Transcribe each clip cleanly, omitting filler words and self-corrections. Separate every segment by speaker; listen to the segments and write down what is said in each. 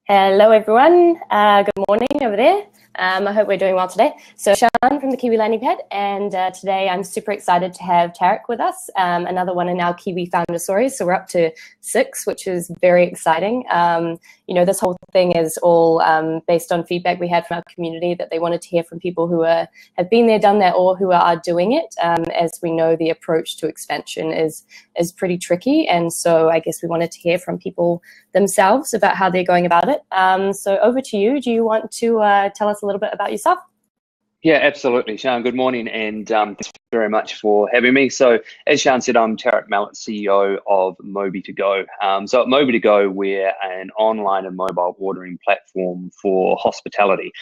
Speaker 1: Hello everyone, good morning over there. I hope we're doing well today. So Sean from the Kiwi Landing Pad, and today I'm super excited to have Tarik with us, another one in our Kiwi founder stories. So we're up to 6, which is very exciting. This whole thing is all based on feedback we had from our community that they wanted to hear from people who have been there, done that, or who are doing it. As we know, the approach to expansion is pretty tricky, and so I guess we wanted to hear from people themselves about how they're going about it. So over to you. Do you want to tell us a little bit about yourself?
Speaker 2: Yeah, absolutely, Sean. Good morning, and thanks very much for having me. So, as Sean said, I'm Tarik Mallett, CEO of Mobi2Go. So at Mobi2Go, we're an online and mobile ordering platform for hospitality.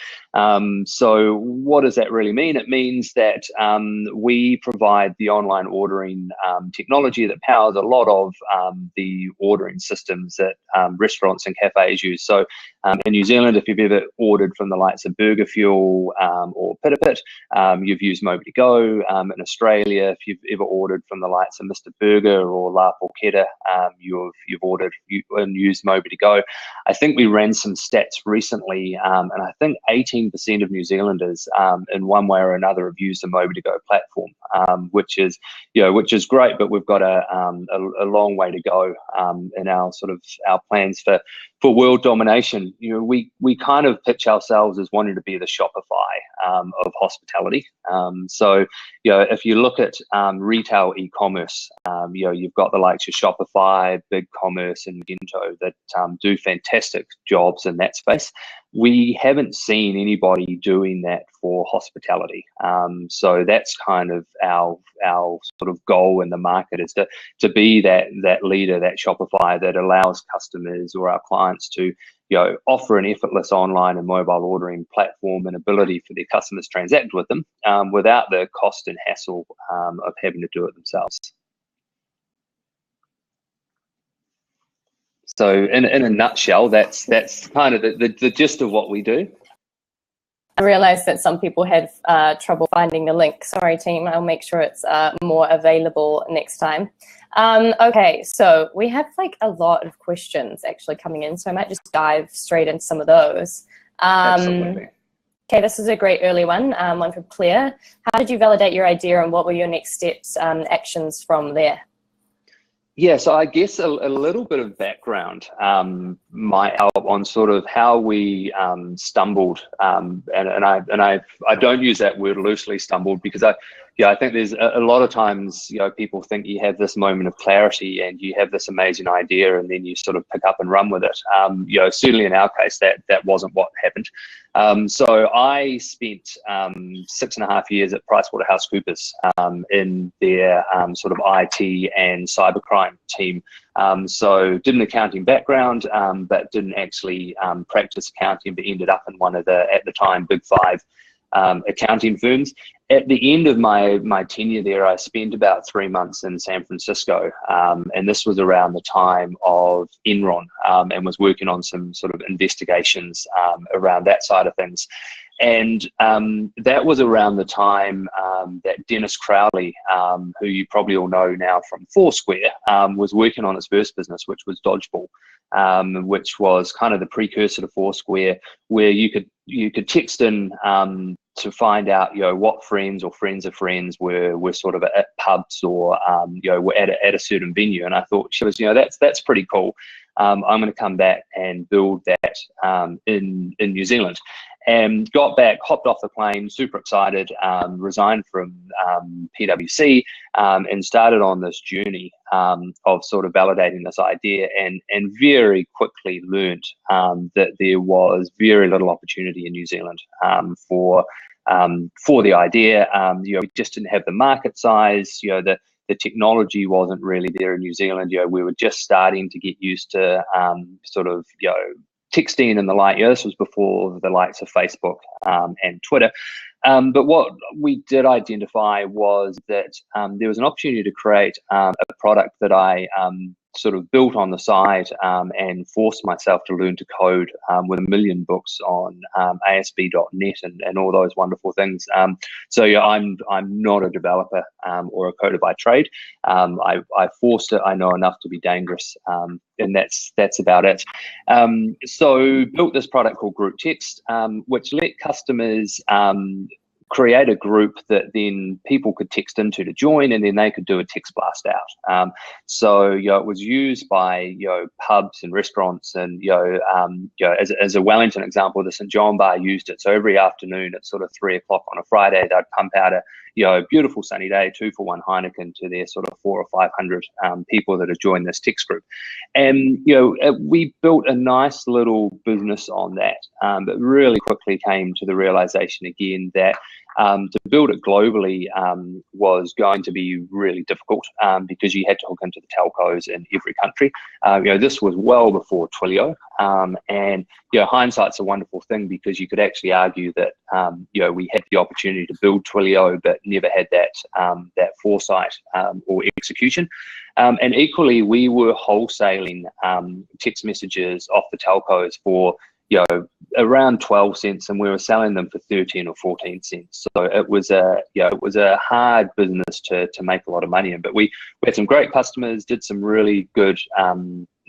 Speaker 2: So what does that really mean? It means that we provide the online ordering technology that powers a lot of the ordering systems that restaurants and cafes use. So in New Zealand, if you've ever ordered from the likes of Burger Fuel or Pit, you've used Mobi2Go. In Australia, if you've ever ordered from the likes of Mr. Burger or La Porchetta, you've ordered and used Mobi2Go. I think we ran some stats recently, and I think 18% of New Zealanders, in one way or another, have used the Mobi2Go platform, which is great. But we've got a long way to go in our plans for world domination. We kind of pitch ourselves as wanting to be the Shopify of hospitality. So if you look at retail e-commerce, you've got the likes of Shopify, BigCommerce, and Magento that do fantastic jobs in that space. We haven't seen anybody doing that for hospitality. So that's kind of our sort of goal in the market, is to be that leader, that Shopify that allows customers or our clients to offer an effortless online and mobile ordering platform and ability for their customers to transact with them without the cost and hassle of having to do it themselves. So in a nutshell, that's kind of the gist of what we do.
Speaker 1: I realized that some people had trouble finding the link. Sorry, team. I'll make sure it's more available next time. Okay, so we have like a lot of questions actually coming in, so I might just dive straight into some of those.
Speaker 2: Absolutely.
Speaker 1: Okay, this is a great early one, one from Claire. How did you validate your idea, and what were your next steps, actions from there?
Speaker 2: Yeah, so I guess a little bit of background might help on sort of how we stumbled, and I don't use that word loosely, stumbled, because I think there's a lot of times people think you have this moment of clarity and you have this amazing idea and then you sort of pick up and run with it. Certainly in our case that wasn't what happened. So I spent 6.5 years at PricewaterhouseCoopers in their sort of IT and cybercrime team. So did an accounting background, but didn't actually practice accounting, but ended up in one of the, at the time, Big 5 accounting firms. At the end of my tenure there, I spent about 3 months in San Francisco, and this was around the time of Enron, and was working on some sort of investigations around that side of things. And that was around the time that Dennis Crowley, who you probably all know now from FourSquare, was working on his first business, which was Dodgeball, which was kind of the precursor to FourSquare, where you could text in to find out what friends or friends of friends were sort of at pubs or were at a certain venue. And I thought, that's pretty cool. I'm going to come back and build that in New Zealand. And got back, hopped off the plane, super excited, resigned from PwC, and started on this journey of sort of validating this idea, and very quickly learned that there was very little opportunity in New Zealand for the idea. We just didn't have the market size. The technology wasn't really there in New Zealand. We were just starting to get used to texting and the like. This was before the likes of Facebook and Twitter. But what we did identify was that there was an opportunity to create a product that I sort of built on the side and forced myself to learn to code with a million books on ASP.NET and all those wonderful things. So yeah, I'm not a developer or a coder by trade. I forced it. I know enough to be dangerous, and that's about it. So built this product called Group Text, which let customers create a group that then people could text into to join, and then they could do a text blast out. So it was used by pubs and restaurants, and as a Wellington example, the St John Bar used it. So every afternoon at sort of 3 o'clock on a Friday, they'd pump out a beautiful sunny day, 2-for-1 Heineken to their sort of 400 or 500 people that have joined this text group. And we built a nice little business on that, but really quickly came to the realization again that to build it globally was going to be really difficult because you had to hook into the telcos in every country. This was well before Twilio, and hindsight's a wonderful thing because you could actually argue that we had the opportunity to build Twilio, but never had that foresight or execution. And equally, we were wholesaling text messages off the telcos for around 12 cents, and we were selling them for 13 or 14 cents. So it was a hard business to make a lot of money in. But we had some great customers, did some really good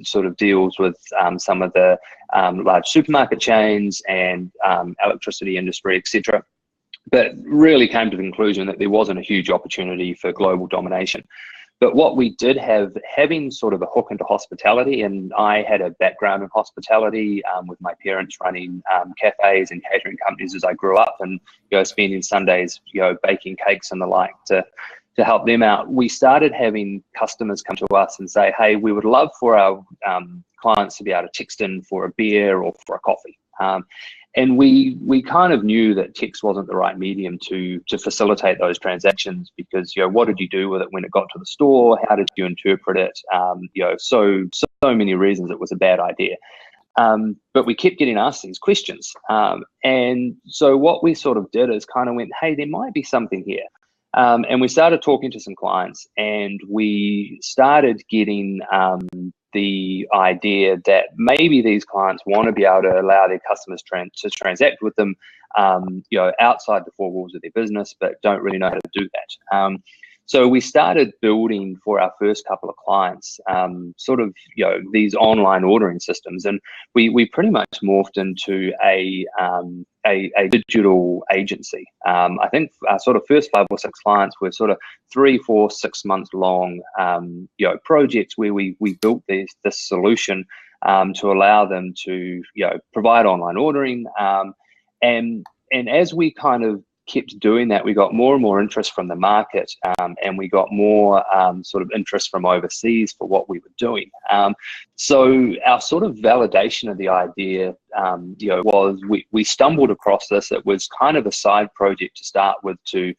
Speaker 2: sort of deals with some of the large supermarket chains and electricity industry, etc. But really came to the conclusion that there wasn't a huge opportunity for global domination. But what we did have, having sort of a hook into hospitality, and I had a background in hospitality with my parents running cafes and catering companies as I grew up, and spending Sundays baking cakes and the like to help them out. We started having customers come to us and say, hey, we would love for our clients to be able to text in for a beer or for a coffee. And we kind of knew that text wasn't the right medium to facilitate those transactions, because what did you do with it when it got to the store? How did you interpret it? So many reasons it was a bad idea. But we kept getting asked these questions, and so what we sort of did is kind of went, hey, there might be something here. And we started talking to some clients, and we started getting the idea that maybe these clients want to be able to allow their customers to transact with them, outside the four walls of their business, but don't really know how to do that. So we started building for our first couple of clients, these online ordering systems, and we pretty much morphed into a digital agency. I think our sort of first 5 or 6 clients were sort of 3, 4, 6 months long, projects where we built this solution to allow them to provide online ordering, and as we kind of kept doing that, we got more and more interest from the market, and we got more sort of interest from overseas for what we were doing. So our sort of validation of the idea, was we stumbled across this. It was kind of a side project to start with to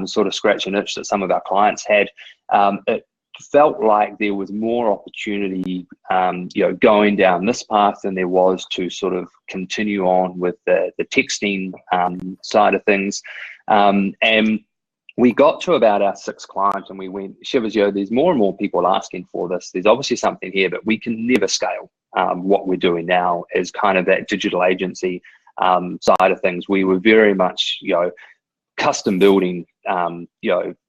Speaker 2: sort of scratch an itch that some of our clients had. It felt like there was more opportunity, going down this path than there was to sort of continue on with the texting side of things. And we got to about our 6th client, and we went, Shivers, there's more and more people asking for this. There's obviously something here, but we can never scale what we're doing now as kind of that digital agency side of things. We were very much, custom building,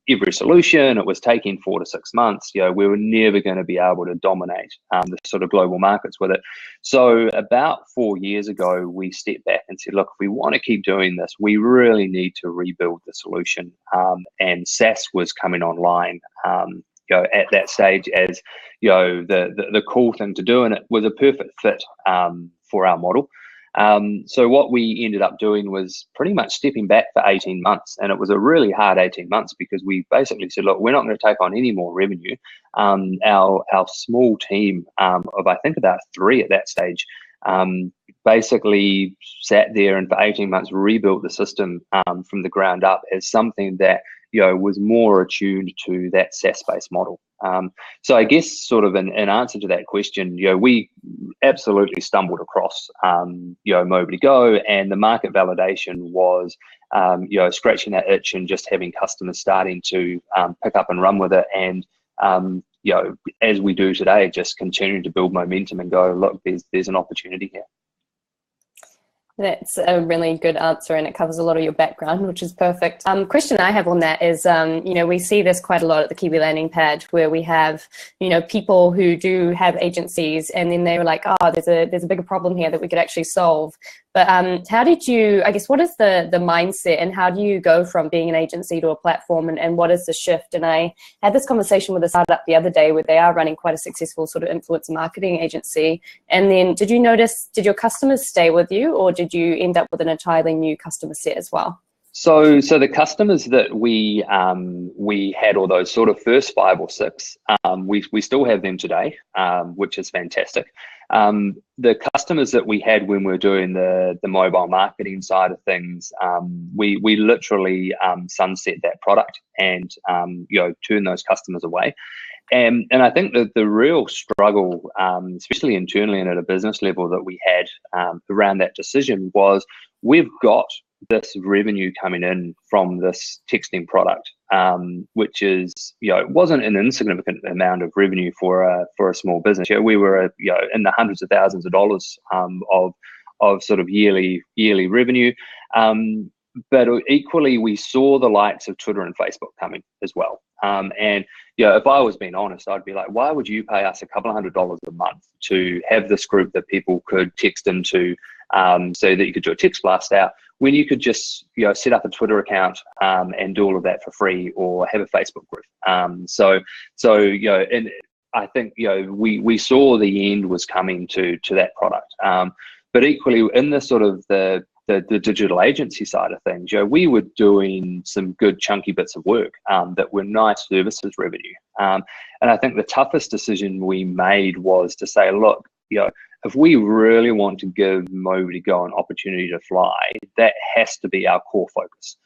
Speaker 2: every solution. It was taking 4 to 6 months. We were never going to be able to dominate the sort of global markets with it. So about 4 years ago, we stepped back and said, look, if we want to keep doing this, we really need to rebuild the solution. And SaaS was coming online, at that stage as, the cool thing to do, and it was a perfect fit for our model. So what we ended up doing was pretty much stepping back for 18 months. And it was a really hard 18 months because we basically said, look, we're not going to take on any more revenue. Our small team of, I think, about 3 at that stage, basically sat there and for 18 months rebuilt the system from the ground up as something that, was more attuned to that SaaS-based model. So I guess sort of in answer to that question, we absolutely stumbled across, Mobi2Go, and the market validation was, scratching that itch and just having customers starting to pick up and run with it. And as we do today, just continuing to build momentum and go, look, there's an opportunity here.
Speaker 1: That's a really good answer, and it covers a lot of your background, which is perfect. Question I have on that is, we see this quite a lot at the Kiwi Landing Pad, where we have, people who do have agencies, and then they were like, oh, there's a bigger problem here that we could actually solve. But how did you, I guess, what is the mindset, and how do you go from being an agency to a platform, and what is the shift? And I had this conversation with a startup the other day where they are running quite a successful sort of influencer marketing agency. And then did you notice, did your customers stay with you, or did you end up with an entirely new customer set as well?
Speaker 2: So the customers that we had, or those sort of first 5 or 6, we still have them today, which is fantastic. The customers that we had when we were doing the mobile marketing side of things, we literally sunset that product and turn those customers away. And I think that the real struggle, especially internally and at a business level, that we had around that decision was, we've got this revenue coming in from this texting product, which is, it wasn't an insignificant amount of revenue for a small business. We were, in the hundreds of thousands of dollars of sort of yearly revenue. But equally, we saw the likes of Twitter and Facebook coming as well. And if I was being honest, I'd be like, why would you pay us a couple of $100 a month to have this group that people could text into, so that you could do a text blast out, when you could just set up a Twitter account and do all of that for free, or have a Facebook group. So and I think we saw the end was coming to that product. But equally, in the sort of the digital agency side of things, we were doing some good chunky bits of work that were nice services revenue. And I think the toughest decision we made was to say, look, if we really want to give Mobi2Go an opportunity to fly, that has to be our core focus.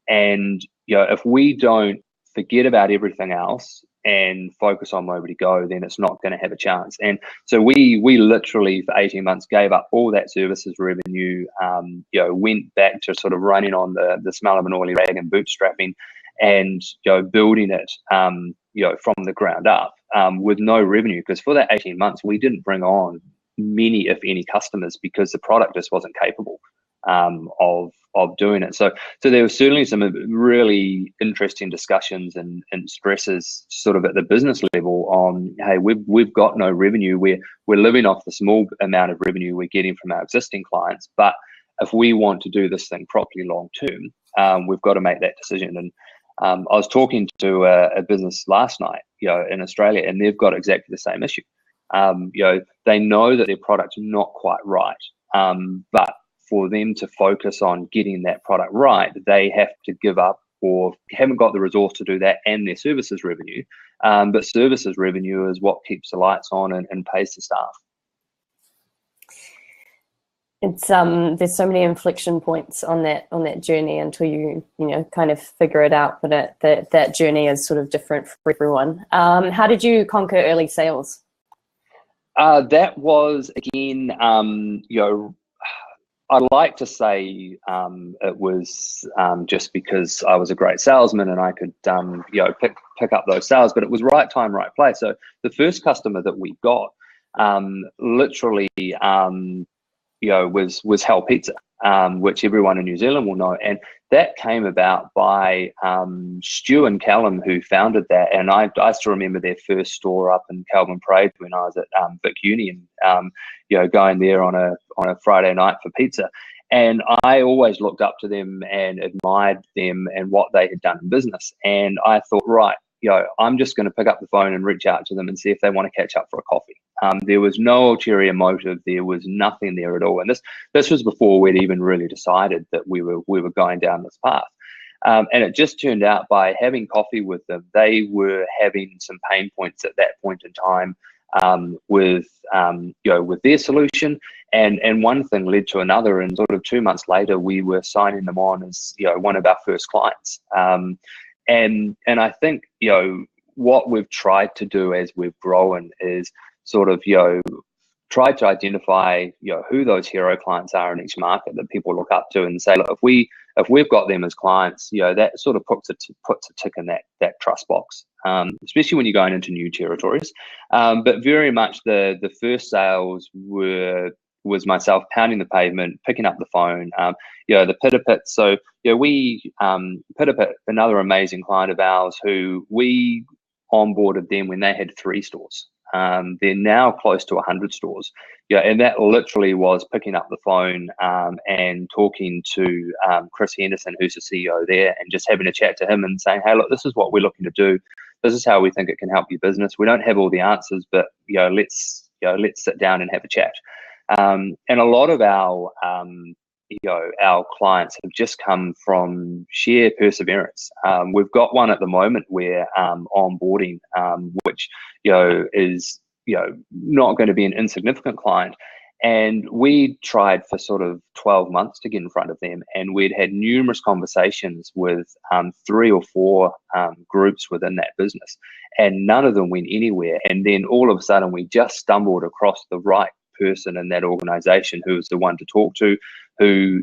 Speaker 2: And if we don't forget about everything else and focus on Mobi2Go, then it's not going to have a chance. And so we literally for 18 months gave up all that services revenue, went back to sort of running on the smell of an oily rag and bootstrapping, and building it from the ground up with no revenue, because for that 18 months we didn't bring on many, if any, customers, because the product just wasn't capable of doing it. So there was certainly some really interesting discussions and stresses sort of at the business level on, hey, we've got no revenue. We're living off the small amount of revenue we're getting from our existing clients, but if we want to do this thing properly long term, we've got to make that decision. And I was talking to a business last night, in Australia, and they've got exactly the same issue. They know that their product's not quite right, but for them to focus on getting that product right, they have to give up, or haven't got the resource to do that, and their services revenue. But services revenue is what keeps the lights on and pays the staff.
Speaker 1: It's there's so many inflection points on that journey until you kind of figure it out. But that journey is sort of different for everyone. How did you conquer early sales?
Speaker 2: That was, again, I'd like to say it was just because I was a great salesman and I could pick up those sales, but it was right time, right place. So the first customer that we got literally was Hell Pizza, which everyone in New Zealand will know, and that came about by Stu and Callum, who founded that. And I still remember their first store up in Kelvin Parade when I was at Vic Uni, and going there on a Friday night for pizza. And I always looked up to them and admired them and what they had done in business. And I thought, right, I'm just going to pick up the phone and reach out to them and see if they want to catch up for a coffee. There was no ulterior motive. There was nothing there at all. And this was before we'd even really decided that we were going down this path. And it just turned out, by having coffee with them, they were having some pain points at that point in time with their solution. And one thing led to another, and sort of 2 months later, we were signing them on as one of our first clients. And I think what we've tried to do as we've grown is sort of tried to identify, who those hero clients are in each market that people look up to, and say, look, if we've got them as clients, that sort of puts a tick in that trust box, especially when you're going into new territories. But very much the first sales was myself pounding the pavement, picking up the phone, the Pitter Pit. So we Pitter Pit, another amazing client of ours, who we onboarded them when they had 3 stores. They're now close to 100 stores. And that literally was picking up the phone and talking to Chris Henderson, who's the CEO there, and just having a chat to him and saying, hey, look, this is what we're looking to do. This is how we think it can help your business. We don't have all the answers, but let's sit down and have a chat. And a lot of our clients have just come from sheer perseverance. We've got one at the moment where onboarding, which is not going to be an insignificant client, and we tried for sort of 12 months to get in front of them, and we'd had numerous conversations with 3 or 4 groups within that business, and none of them went anywhere. And then all of a sudden we just stumbled across the right person in that organization who was the one to talk to, who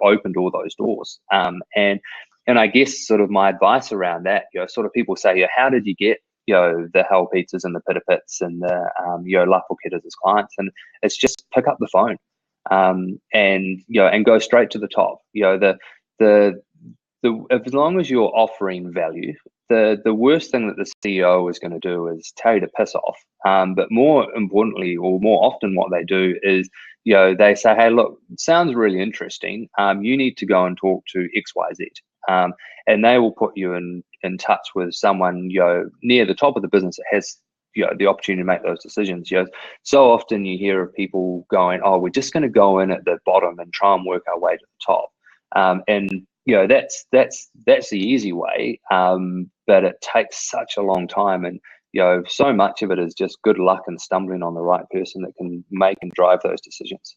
Speaker 2: opened all those doors. And I guess sort of my advice around that, sort of people say, how did you get the Hell Pizzas and the Pitter Pits and the La Porchettas as clients? And it's just pick up the phone and go straight to the top. As long as you're offering value, the worst thing that the CEO is going to do is tell you to piss off. But more importantly, or more often, what they do is, they say, hey, look, it sounds really interesting. You need to go and talk to XYZ. And they will put you in touch with someone, near the top of the business that has, the opportunity to make those decisions. So often you hear of people going, oh, we're just going to go in at the bottom and try and work our way to the top. And that's the easy way, but it takes such a long time, and so much of it is just good luck and stumbling on the right person that can make and drive those decisions.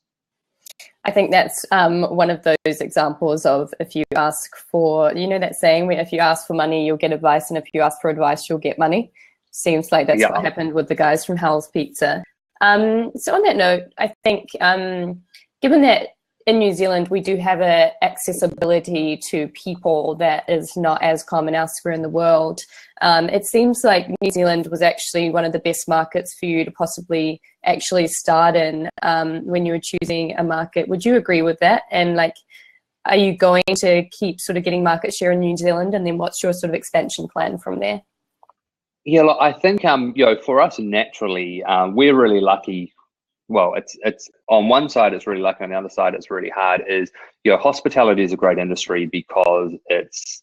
Speaker 1: I think that's one of those examples of, if you ask for, that saying, where if you ask for money, you'll get advice, and if you ask for advice, you'll get money. Seems like that's what happened with the guys from Hell's Pizza. So on that note, I think given that in New Zealand, we do have a accessibility to people that is not as common elsewhere in the world. It seems like New Zealand was actually one of the best markets for you to possibly actually start in when you were choosing a market. Would you agree with that? And are you going to keep sort of getting market share in New Zealand? And then what's your sort of expansion plan from there?
Speaker 2: Yeah, look, I think for us, naturally, we're really lucky. Well, it's on one side it's really lucky, on the other side it's really hard. Is hospitality is a great industry because it's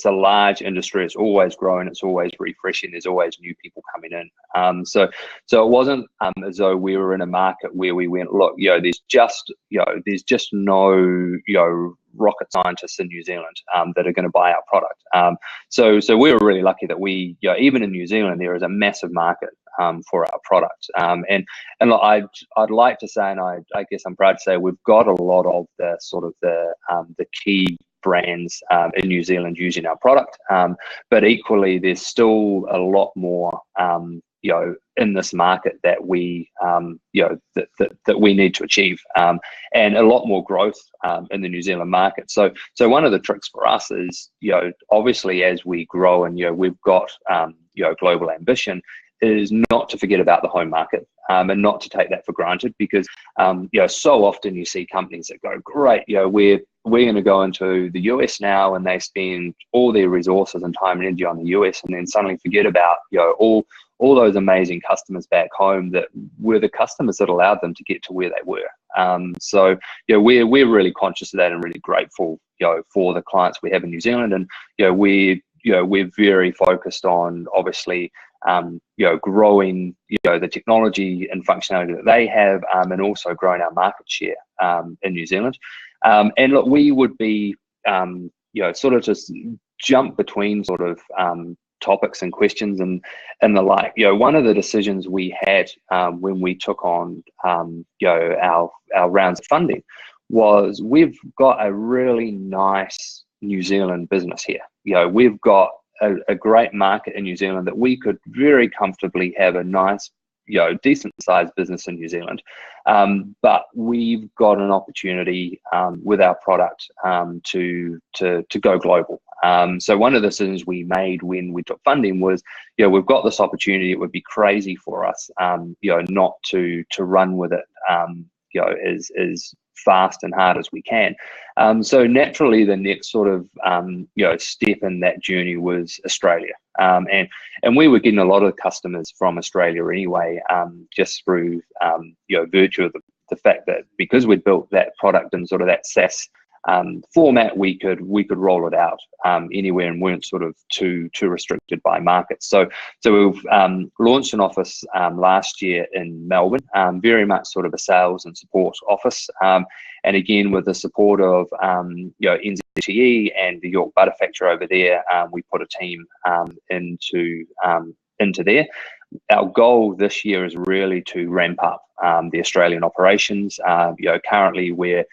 Speaker 2: a large industry. It's always growing. It's always refreshing. There's always new people coming in. So it wasn't as though we were in a market where we went, look, there's just no rocket scientists in New Zealand that are going to buy our product. So we were really lucky that we even in New Zealand there is a massive market for our product. And look, I'd like to say, and I guess I'm proud to say, we've got a lot of the sort of the key brands in New Zealand using our product, but equally there's still a lot more in this market that we that we need to achieve, and a lot more growth in the New Zealand market. So one of the tricks for us is obviously as we grow and we've got global ambition, is not to forget about the home market, and not to take that for granted, because so often you see companies that go, great, we're going to go into the US now, and they spend all their resources and time and energy on the US, and then suddenly forget about all those amazing customers back home that were the customers that allowed them to get to where they were. So we're really conscious of that and really grateful for the clients we have in New Zealand, and we're very focused on obviously growing the technology and functionality that they have, and also growing our market share in New Zealand. And look, we would be sort of just jump between sort of topics and questions and the like. One of the decisions we had when we took on our rounds of funding was, we've got a really nice New Zealand business here. We've got a great market in New Zealand that we could very comfortably have a nice decent sized business in New Zealand, but we've got an opportunity with our product to go global. So one of the decisions we made when we took funding was, we've got this opportunity. It would be crazy for us, not to run with it, as fast and hard as we can. So naturally, the next sort of step in that journey was Australia, and we were getting a lot of customers from Australia anyway, just through virtue of the fact that because we'd built that product in sort of that SaaS format, we could roll it out anywhere and weren't sort of too restricted by markets. So we've launched an office last year in Melbourne, very much sort of a sales and support office, and again with the support of NZTE and the York Butter Factory over there, we put a team into there. Our goal this year is really to ramp up the Australian operations. Currently we're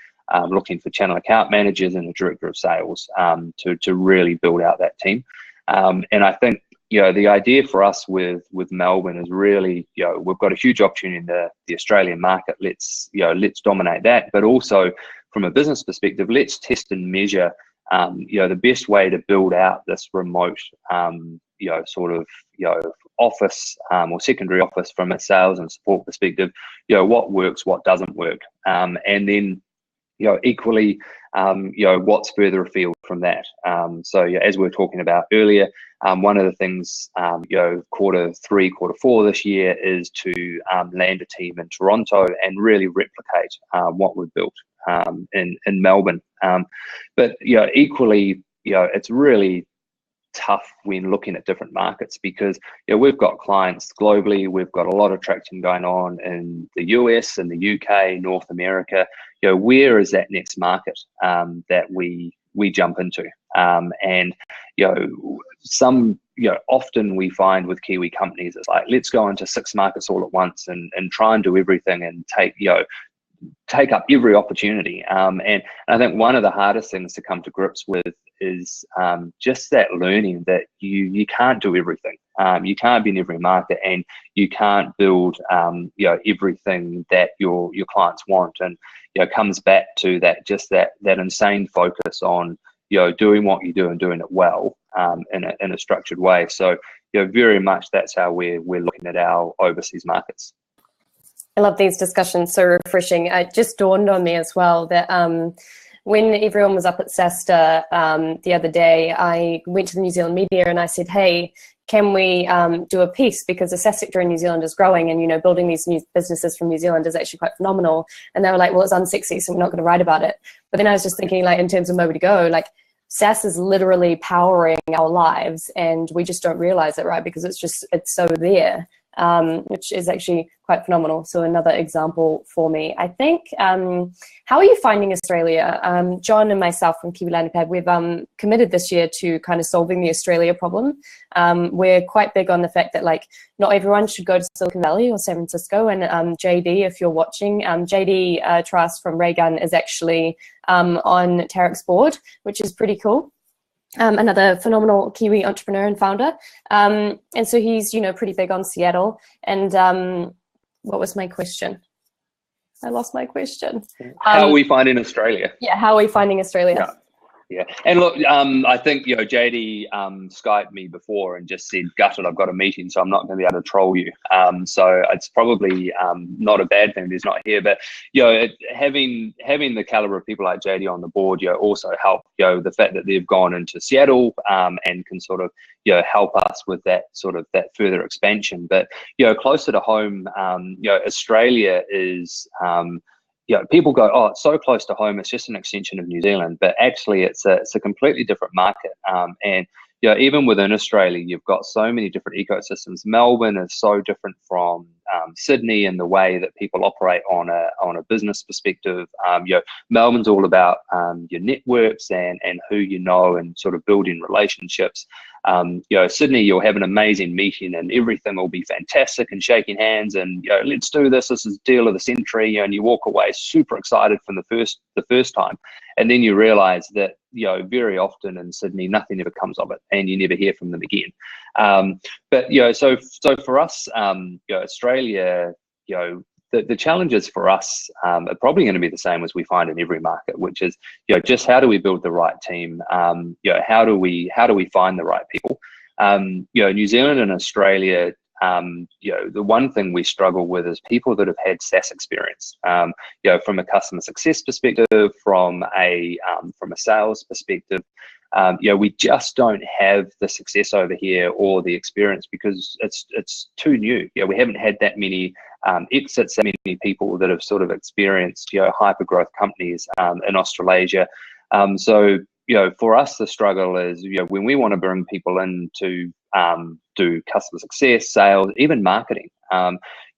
Speaker 2: looking for channel account managers and a director of sales to really build out that team. And I think the idea for us with Melbourne is really, we've got a huge opportunity in the Australian market. Let's dominate that, but also from a business perspective, let's test and measure the best way to build out this remote office or secondary office from a sales and support perspective. What works, what doesn't work, and then equally, what's further afield from that. So as we were talking about earlier, one of the things, quarter 3, quarter 4 this year is to land a team in Toronto and really replicate what we've built in Melbourne. But equally, it's really tough when looking at different markets because we've got clients globally. We've got a lot of traction going on in the US and the UK, North America. Where is that next market that we jump into? And often we find with Kiwi companies, it's like, let's go into 6 markets all at once and try and do everything and take up every opportunity. And I think one of the hardest things to come to grips with is just that learning that you can't do everything. You can't be in every market, and you can't build everything that your clients want. And comes back to that insane focus on doing what you do and doing it well in a structured way. So very much that's how we're looking at our overseas markets.
Speaker 1: I love these discussions, so refreshing. It just dawned on me as well that when everyone was up at SASTA the other day, I went to the New Zealand media and I said, hey, can we do a piece, because the SaaS sector in New Zealand is growing, and building these new businesses from New Zealand is actually quite phenomenal. And they were like, well, it's unsexy, so we're not going to write about it. But then I was just thinking, like, in terms of Mobi2Go, like, SaaS is literally powering our lives, and we just don't realize it, right? Because it's so there. Which is actually quite phenomenal. So another example for me. I think, how are you finding Australia? John and myself from Kiwi Landing Pad, we've committed this year to kind of solving the Australia problem. We're quite big on the fact that, like, not everyone should go to Silicon Valley or San Francisco. And JD, if you're watching, JD Truss from Raygun is actually on Tarik's board, which is pretty cool. Another phenomenal Kiwi entrepreneur and founder. And so he's, pretty big on Seattle. And what was my question? I lost my question.
Speaker 2: How are we finding Australia?
Speaker 1: Yeah, how are we finding Australia?
Speaker 2: Yeah, and look, I think JD Skyped me before and just said, "Gutted, I've got a meeting, so I'm not going to be able to troll you." So it's probably not a bad thing that he's not here, but having the caliber of people like JD on the board, also help. The fact that they've gone into Seattle and can sort of help us with that further expansion. But closer to home, Australia is. People go, oh, it's so close to home, it's just an extension of New Zealand, but actually it's a completely different market. And even within Australia, you've got so many different ecosystems. Melbourne is so different from Sydney in the way that people operate on a business perspective. Melbourne's all about your networks and who you know and sort of building relationships. Sydney, you'll have an amazing meeting and everything will be fantastic and shaking hands and let's do this. This is deal of the century, and you walk away super excited from the first time, and then you realize that very often in Sydney nothing ever comes of it, and you never hear from them again. But so for us, Australia Australia, the challenges for us are probably going to be the same as we find in every market, which is, just how do we build the right team? How do we find the right people? New Zealand and Australia, the one thing we struggle with is people that have had SaaS experience. From a customer success perspective, from a sales perspective. We just don't have the success over here or the experience because it's too new. We haven't had that many exits, that many people that have sort of experienced hyper growth companies in Australasia. So for us, the struggle is when we want to bring people in to do customer success, sales, even marketing.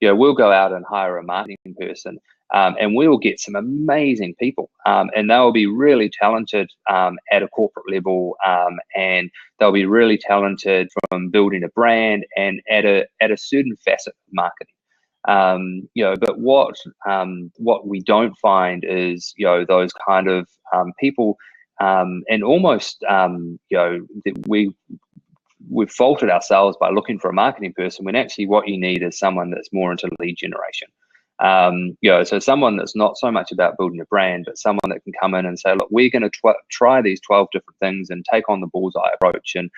Speaker 2: We'll go out and hire a marketing person. And we'll get some amazing people, and they'll be really talented at a corporate level, and they'll be really talented from building a brand and at a certain facet of marketing. But what we don't find is those kind of people, and almost that we've faulted ourselves by looking for a marketing person when actually what you need is someone that's more into lead generation. So someone that's not so much about building a brand, but someone that can come in and say, look, we're going to try these 12 different things and take on the bullseye approach and,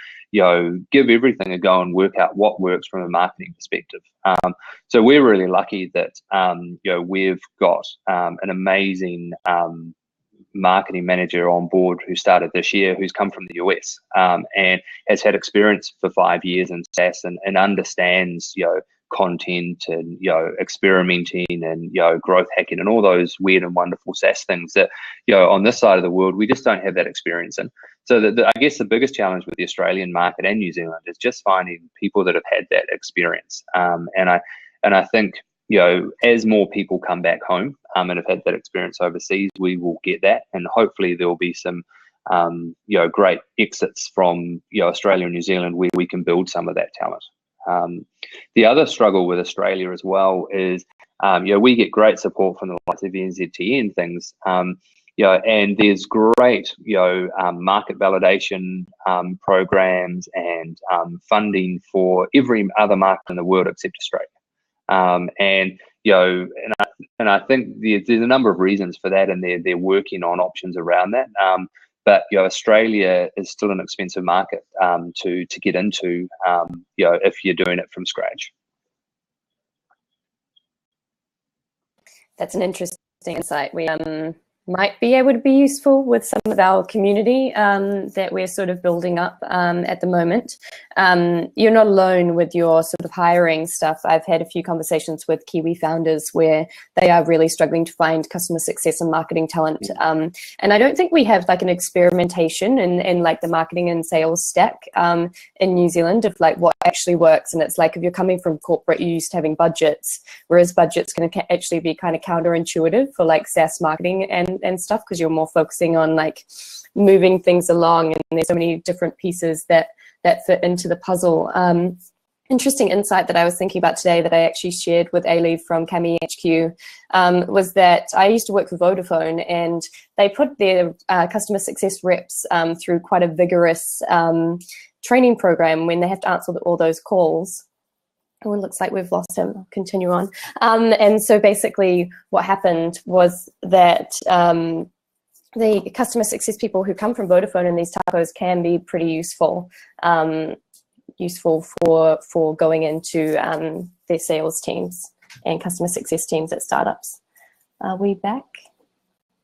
Speaker 2: give everything a go and work out what works from a marketing perspective. So we're really lucky that, we've got an amazing marketing manager on board who started this year, who's come from the US and has had experience for 5 years in SaaS and understands, content and experimenting and growth hacking and all those weird and wonderful SaaS things that on this side of the world we just don't have that experience in. So I guess the biggest challenge with the Australian market and New Zealand is just finding people that have had that experience. And I think as more people come back home and have had that experience overseas, we will get that, and hopefully there will be some great exits from Australia and New Zealand where we can build some of that talent. The other struggle with Australia as well is, we get great support from the likes of NZTE and things, and there's great, market validation programs and funding for every other market in the world except Australia. And I think there's a number of reasons for that, and they're working on options around that. But Australia is still an expensive market to get into, if you're doing it from scratch.
Speaker 1: That's an interesting insight. We might be able to be useful with some of our community that we're sort of building up at the moment. You're not alone with your sort of hiring stuff. I've had a few conversations with Kiwi founders where they are really struggling to find customer success and marketing talent. And I don't think we have like an experimentation in like the marketing and sales stack in New Zealand of like what actually works. And it's like if you're coming from corporate, you're used to having budgets, whereas budgets can actually be kind of counterintuitive for like SaaS marketing and stuff, because you're more focusing on like moving things along, and there's so many different pieces that fit into the puzzle. Interesting insight that I was thinking about today that I actually shared with Ailey from Cami HQ was that I used to work for Vodafone, and they put their customer success reps through quite a vigorous training program when they have to answer all those calls. Oh, it looks like we've lost him. I'll continue on. And so basically what happened was that the customer success people who come from Vodafone in these telcos can be pretty useful, for going into their sales teams and customer success teams at startups. Are we back?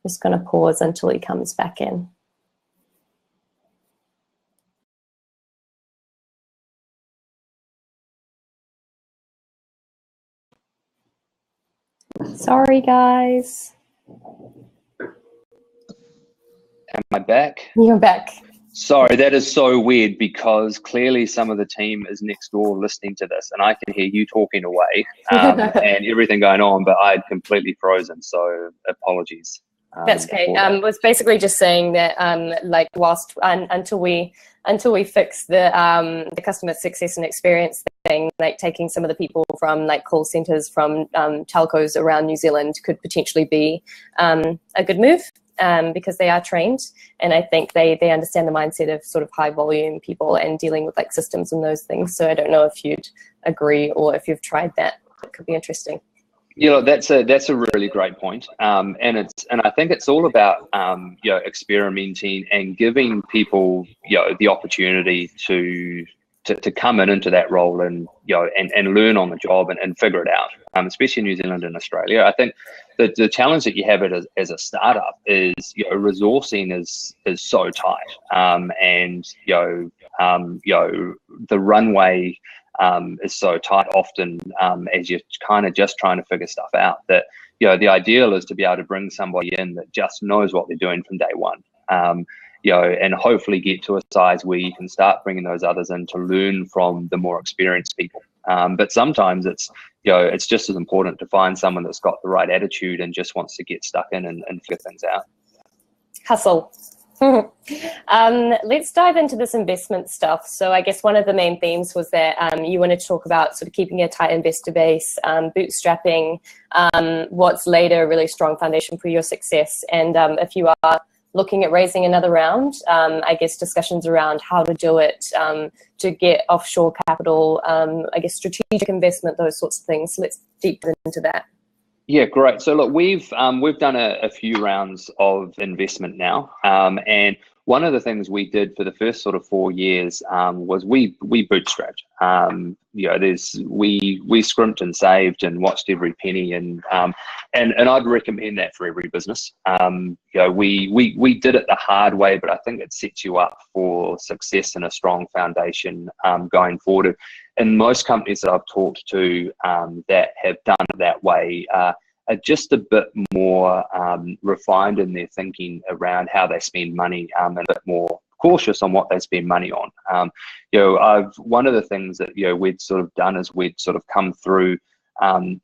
Speaker 1: Just going to pause until he comes back in. Sorry, guys.
Speaker 2: Am I back?
Speaker 1: You're back.
Speaker 2: Sorry, that is so weird because clearly some of the team is next door listening to this, and I can hear you talking away and everything going on, but I had completely frozen, so apologies.
Speaker 1: That's okay. Was basically just saying that like whilst until we fix the customer success and experience thing, like taking some of the people from like call centers from telcos around New Zealand could potentially be a good move. Because they are trained, and I think they understand the mindset of sort of high volume people and dealing with like systems and those things. So I don't know if you'd agree or if you've tried that. that could be interesting.
Speaker 2: That's a really great point. And I think it's all about experimenting and giving people the opportunity to come into that role and and learn on the job and figure it out. Especially in New Zealand and Australia, I think the challenge that you have as a startup is resourcing is so tight, and the runway is so tight often, as you're kind of just trying to figure stuff out, that the ideal is to be able to bring somebody in that just knows what they're doing from day one, and hopefully get to a size where you can start bringing those others in to learn from the more experienced people. But sometimes it's just as important to find someone that's got the right attitude and just wants to get stuck in and figure things out.
Speaker 1: Hustle. Let's dive into this investment stuff. So I guess one of the main themes was that you want to talk about sort of keeping a tight investor base, bootstrapping, what's later a really strong foundation for your success. And if you are looking at raising another round, I guess discussions around how to do it, to get offshore capital, I guess strategic investment, those sorts of things. So let's deep into that.
Speaker 2: Yeah, great. So look, we've done a few rounds of investment now, and one of the things we did for the first sort of 4 years was we bootstrapped. We scrimped and saved and watched every penny, and I'd recommend that for every business. We did it the hard way, but I think it sets you up for success and a strong foundation going forward. And most companies that I've talked to that have done it that way are just a bit more refined in their thinking around how they spend money, and a bit more cautious on what they spend money on. One of the things that we'd sort of done is we'd sort of come through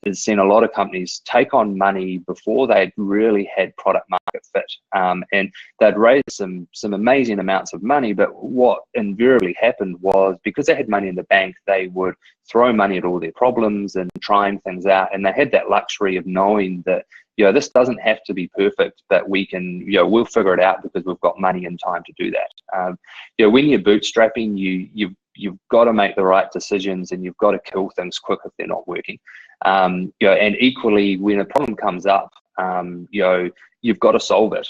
Speaker 2: is seen a lot of companies take on money before they'd really had product market fit, and they'd raised some amazing amounts of money, but what invariably happened was, because they had money in the bank, they would throw money at all their problems and trying things out, and they had that luxury of knowing that this doesn't have to be perfect, but we can we'll figure it out because we've got money and time to do that. When you're bootstrapping, you've got to make the right decisions, and you've got to kill things quick if they're not working. And equally, when a problem comes up, you've got to solve it,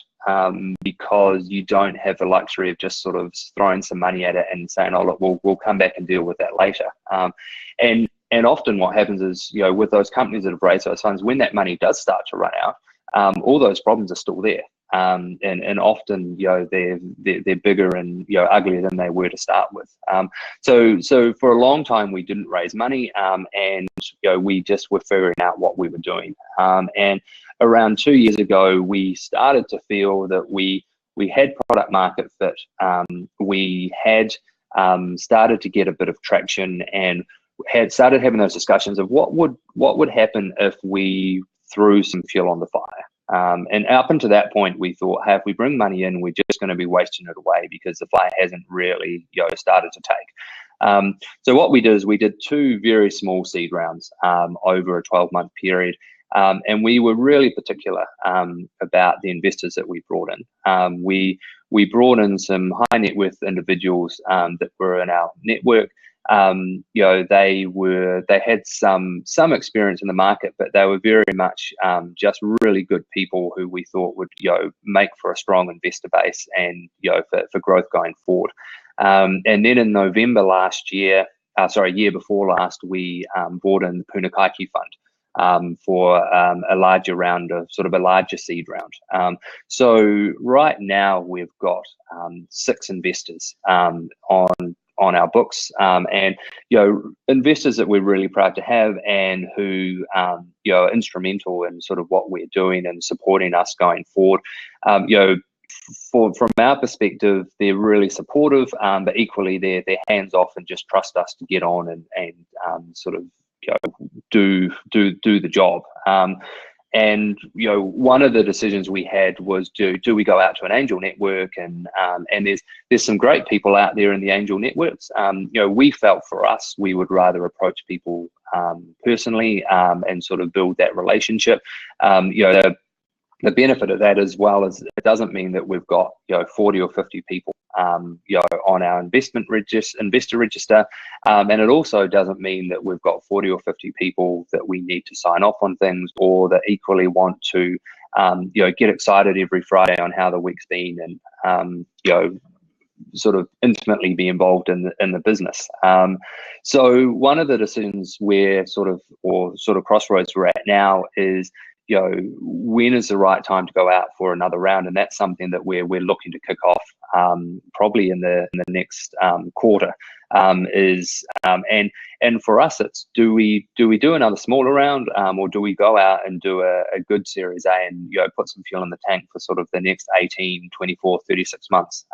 Speaker 2: because you don't have the luxury of just sort of throwing some money at it and saying, oh look, we'll come back and deal with that later. And often what happens is, with those companies that have raised those funds, when that money does start to run out, all those problems are still there. And often, they're bigger and uglier than they were to start with. So for a long time we didn't raise money, and we just were figuring out what we were doing. And around 2 years ago, we started to feel that we had product market fit. We had started to get a bit of traction, and had started having those discussions of what would happen if we threw some fuel on the fire. And up until that point, we thought, hey, if we bring money in, we're just going to be wasting it away because the fire hasn't really started to take. So what we did is we did 2 very small seed rounds over a 12-month period. And we were really particular about the investors that we brought in. We brought in some high net worth individuals that were in our network. They had some experience in the market, but they were very much just really good people who we thought would make for a strong investor base and for growth going forward. And then in November last year, year before last, we brought in the Punakaiki Fund for a larger round of sort of a larger seed round. So right now we've got 6 investors on our books, and investors that we're really proud to have, and who are instrumental in sort of what we're doing and supporting us going forward. From our perspective, they're really supportive, but equally they're hands off and just trust us to get on and sort of do the job. And one of the decisions we had was, do we go out to an angel network? And there's some great people out there in the angel networks. We felt for us, we would rather approach people personally and sort of build that relationship. The benefit of that, as well, is it doesn't mean that we've got 40 or 50 people on our investor register, and it also doesn't mean that we've got 40 or 50 people that we need to sign off on things, or that equally want to get excited every Friday on how the week's been, and sort of intimately be involved in the business. So one of the decisions we're sort of crossroads we're at now is, when is the right time to go out for another round? And that's something that we're looking to kick off probably in the next quarter. And for us, it's do we do another smaller round, or do we go out and do a good Series A and put some fuel in the tank for sort of the next 18, 24, 36 months?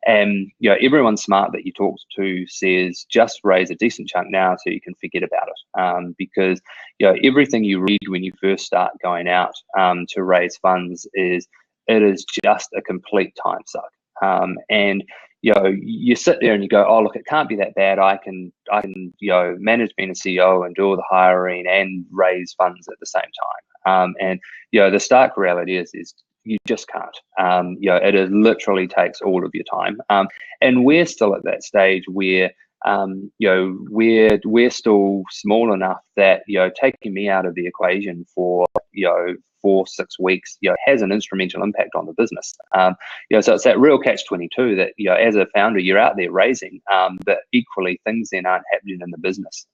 Speaker 2: And everyone smart that you talk to says just raise a decent chunk now so you can forget about it, because everything you read when you first start going out to raise funds is just a complete time suck. And you sit there and you go, oh look, it can't be that bad. I can manage being a CEO and do all the hiring and raise funds at the same time. And the stark reality is you just can't. It literally takes all of your time. And we're still at that stage where we're still small enough that taking me out of the equation for 4-6 weeks has an instrumental impact on the business. So it's that real catch-22 that as a founder you're out there raising, but equally things then aren't happening in the business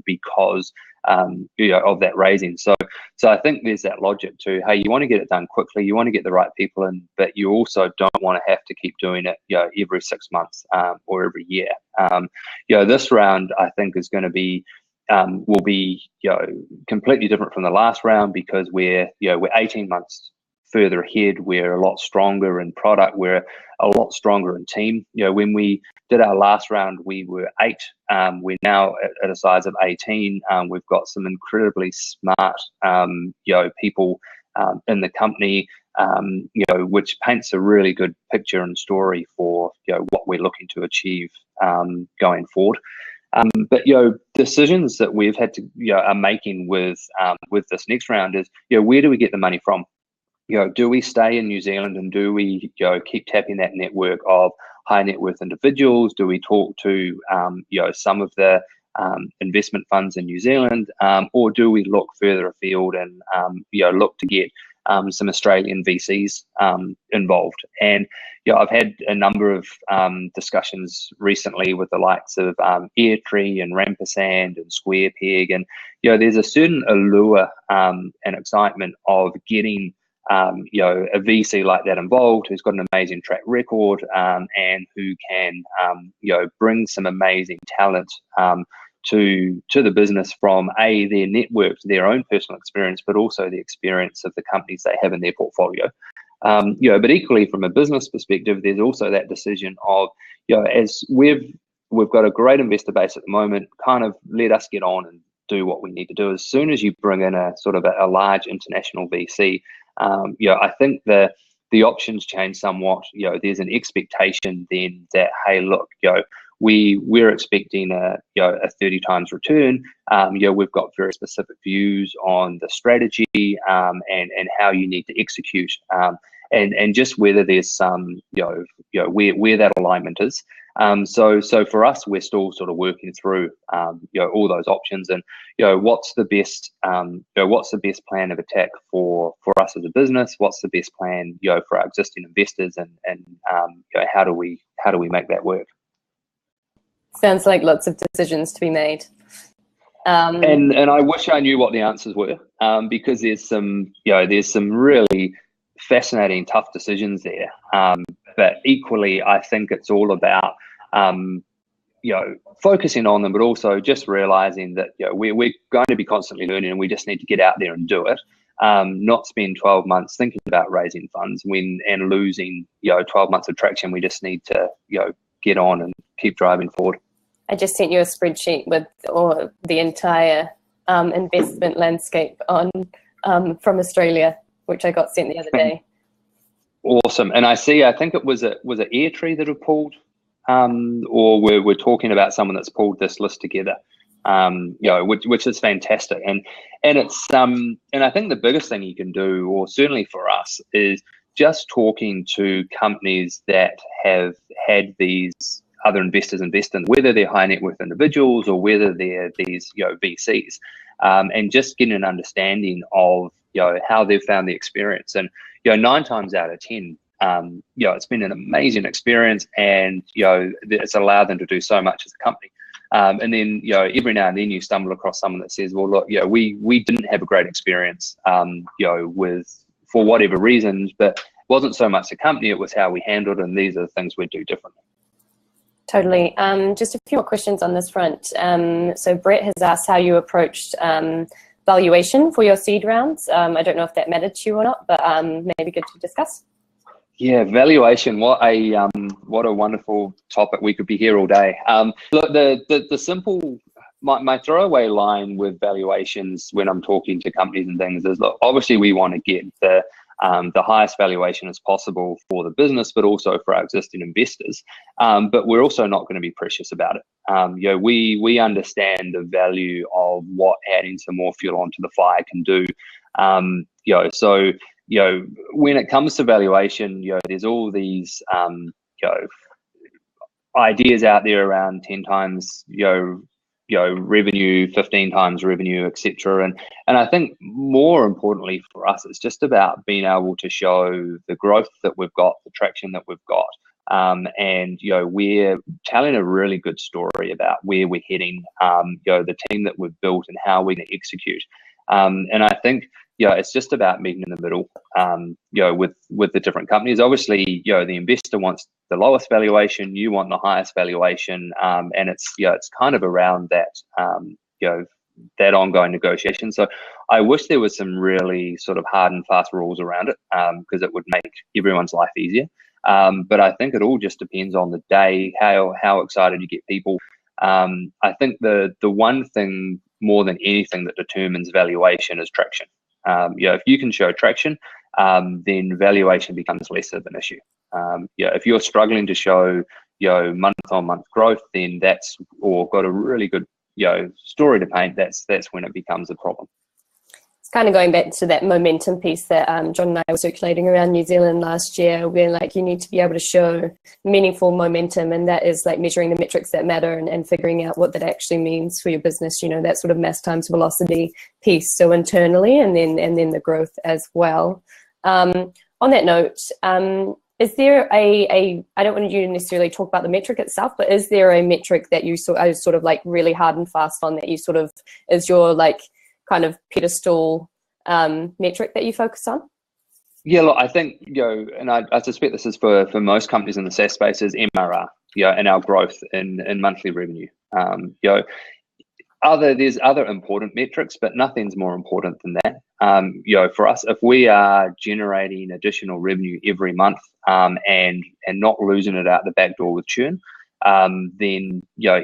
Speaker 2: because of that raising. So I think there's that logic to, hey, you want to get it done quickly, you want to get the right people in, but you also don't want to have to keep doing it every 6 months or every year. This round I think is going to be will be completely different from the last round, because we're 18 months further ahead. We're a lot stronger in product, we're a lot stronger in team. When we did our last round we were 8. We're now at a size of 18. We've got some incredibly smart people in the company, which paints a really good picture and story for what we're looking to achieve going forward. But decisions that we've had to are making with this next round is where do we get the money from? Do we stay in New Zealand and do we keep tapping that network of high net worth individuals? Do we talk to some of the investment funds in New Zealand, or do we look further afield and look to get some Australian VCs involved? And I've had a number of discussions recently with the likes of Airtree and Rampersand and Square Peg, and there's a certain allure and excitement of getting a VC like that involved, who's got an amazing track record and who can bring some amazing talent to the business from their network, their own personal experience, but also the experience of the companies they have in their portfolio. But equally from a business perspective, there's also that decision of, as we've got a great investor base at the moment, kind of let us get on and do what we need to do. As soon as you bring in a sort of a large international VC, I think the options change somewhat. There's an expectation then that, hey, look, we're expecting a 30 times return. We've got very specific views on the strategy and how you need to execute, and just whether there's some where that alignment is. So for us, we're still sort of working through all those options, and what's the best plan of attack for us as a business? What's the best plan for our existing investors, and how do we make that work?
Speaker 1: Sounds like lots of decisions to be made.
Speaker 2: And I wish I knew what the answers were, because there's some really fascinating, tough decisions there. But equally, I think it's all about focusing on them, but also just realizing that we're going to be constantly learning, and we just need to get out there and do it. Not spend 12 months thinking about raising funds and losing 12 months of traction. We just need to get on and keep driving forward.
Speaker 1: I just sent you a spreadsheet with the entire investment landscape on from Australia, which I got sent the other day.
Speaker 2: Awesome. And I think it was Airtree that have pulled, or we're talking about someone that's pulled this list together, which is fantastic. And it's and I think the biggest thing you can do, or certainly for us, is just talking to companies that have had these other investors invest in, whether they're high net worth individuals or whether they're these VCs, and just getting an understanding of how they've found the experience. And 9 times out of 10, it's been an amazing experience, and it's allowed them to do so much as a company. And then every now and then you stumble across someone that says, well, look, we didn't have a great experience, with, for whatever reasons, but it wasn't so much the company, it was how we handled it, and these are the things we'd do differently.
Speaker 1: Totally. Just a few more questions on this front. So Brett has asked how you approached valuation for your seed rounds. I don't know if that mattered to you or not, but maybe good to discuss.
Speaker 2: Yeah, valuation. What a wonderful topic. We could be here all day. Look, the simple, my throwaway line with valuations when I'm talking to companies and things is, look, obviously we want to get the highest valuation as possible for the business, but also for our existing investors. But we're also not going to be precious about it. We understand the value of what adding some more fuel onto the fire can do. So when it comes to valuation, there's all these ideas out there around 10 times revenue, 15 times revenue, etc. And I think more importantly for us, it's just about being able to show the growth that we've got, the traction that we've got. And we're telling a really good story about where we're heading, the team that we've built and how we're going to execute. And I think it's just about meeting in the middle, with the different companies. Obviously, the investor wants the lowest valuation, you want the highest valuation, and it's kind of around that, that ongoing negotiation. So I wish there was some really sort of hard and fast rules around it, because it would make everyone's life easier. But I think it all just depends on the day, how excited you get people. I think the one thing more than anything that determines valuation is traction. If you can show traction, then valuation becomes less of an issue. If you're struggling to show month-on-month growth, then or got a really good story to paint, that's when it becomes a problem.
Speaker 1: It's kind of going back to that momentum piece that John and I were circulating around New Zealand last year, where you need to be able to show meaningful momentum, and that is measuring the metrics that matter and figuring out what that actually means for your business, that sort of mass times velocity piece, so internally and then the growth as well. On that note, is there I don't want you to necessarily talk about the metric itself, but is there a metric that you sort of really hard and fast on, that you sort of is your kind of pedestal metric that you focus on?
Speaker 2: Yeah, look, I think, and I suspect this is for most companies in the SaaS space, is MRR, and our growth in monthly revenue. There's other important metrics, but nothing's more important than that. For us, if we are generating additional revenue every month, and not losing it out the back door with churn, then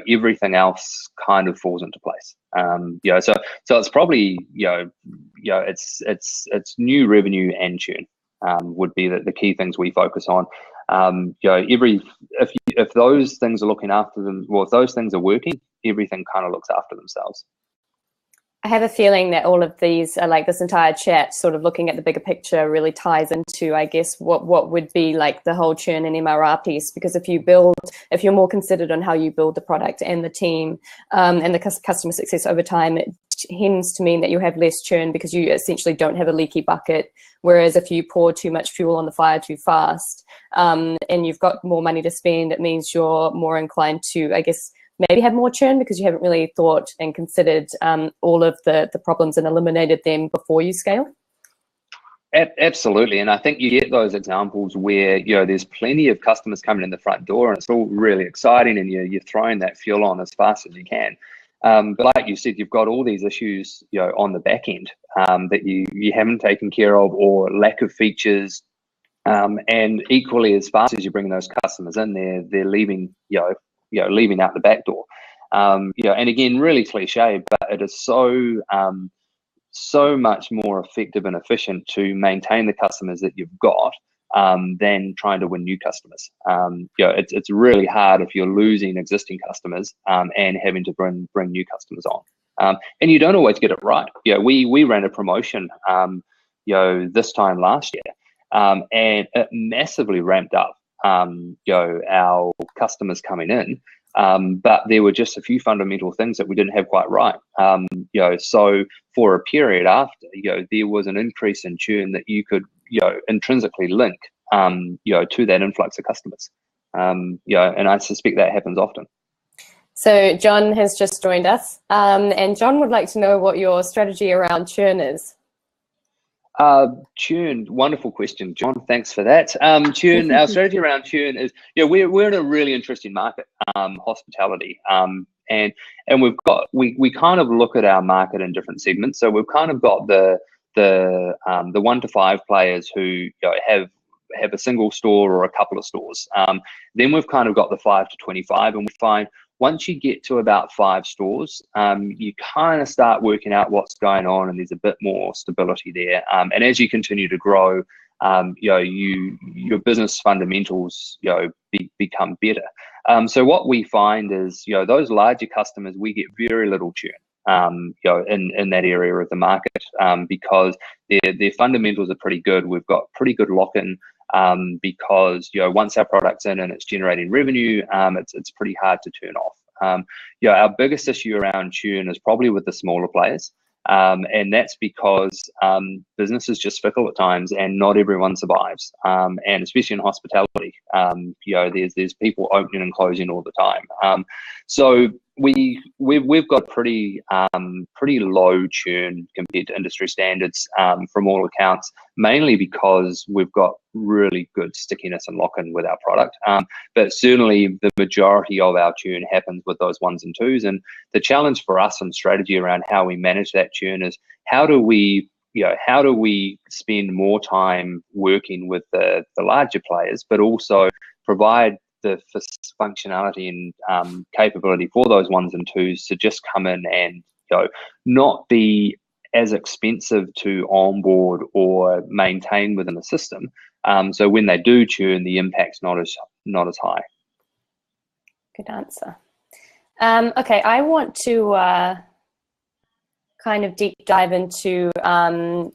Speaker 2: everything else kind of falls into place. So it's probably it's new revenue and churn would be the key things we focus on. If those things are looking after them, well, if those things are working, everything kind of looks after themselves.
Speaker 1: I have a feeling that all of these, this entire chat, sort of looking at the bigger picture, really ties into, I guess, what would be the whole churn and MRR piece. Because if you're more considered on how you build the product and the team, and the customer success over time, it tends to mean that you have less churn, because you essentially don't have a leaky bucket. Whereas if you pour too much fuel on the fire too fast, and you've got more money to spend, it means you're more inclined to, I guess, maybe have more churn, because you haven't really thought and considered all of the problems and eliminated them before you scale.
Speaker 2: Absolutely. And I think you get those examples where there's plenty of customers coming in the front door, and it's all really exciting, and you're throwing that fuel on as fast as you can. But like you said, you've got all these issues on the back end that you haven't taken care of, or lack of features. And equally, as fast as you bring those customers in, they're leaving leaving out the back door. And again, really cliche, but it is so much more effective and efficient to maintain the customers that you've got than trying to win new customers. It's really hard if you're losing existing customers and having to bring new customers on. And you don't always get it right. We ran a promotion this time last year, and it massively ramped up, our customers coming in. But there were just a few fundamental things that we didn't have quite right. So for a period after, there was an increase in churn that you could, intrinsically link, to that influx of customers. And I suspect that happens often.
Speaker 1: So John has just joined us, and John would like to know what your strategy around churn is.
Speaker 2: Churn, wonderful question, John. Thanks for that. Churn, our strategy around churn is, we're in a really interesting market, hospitality, and we kind of look at our market in different segments. So we've kind of got the 1 to 5 players who have a single store or a couple of stores. Then we've kind of got the 5 to 25, and we find once you get to about 5 stores, you kind of start working out what's going on, and there's a bit more stability there. And as you continue to grow, your business fundamentals, become better. So what we find is, those larger customers, we get very little churn, in that area of the market, because their fundamentals are pretty good. We've got pretty good lock-in. Because once our product's in and it's generating revenue, it's pretty hard to turn off. Our biggest issue around churn is probably with the smaller players, and that's because business is just fickle at times, and not everyone survives. And especially in hospitality, there's people opening and closing all the time. So we've got pretty low churn compared to industry standards, from all accounts, mainly because we've got really good stickiness and lock-in with our product. But certainly the majority of our churn happens with those 1s and 2s. And the challenge for us and strategy around how we manage that churn is, how do we spend more time working with the larger players, but also provide the functionality and capability for those 1s and 2s to just come in and not be as expensive to onboard or maintain within the system. So when they do churn, the impact's not as high.
Speaker 1: Good answer. Okay, I want to kind of deep dive into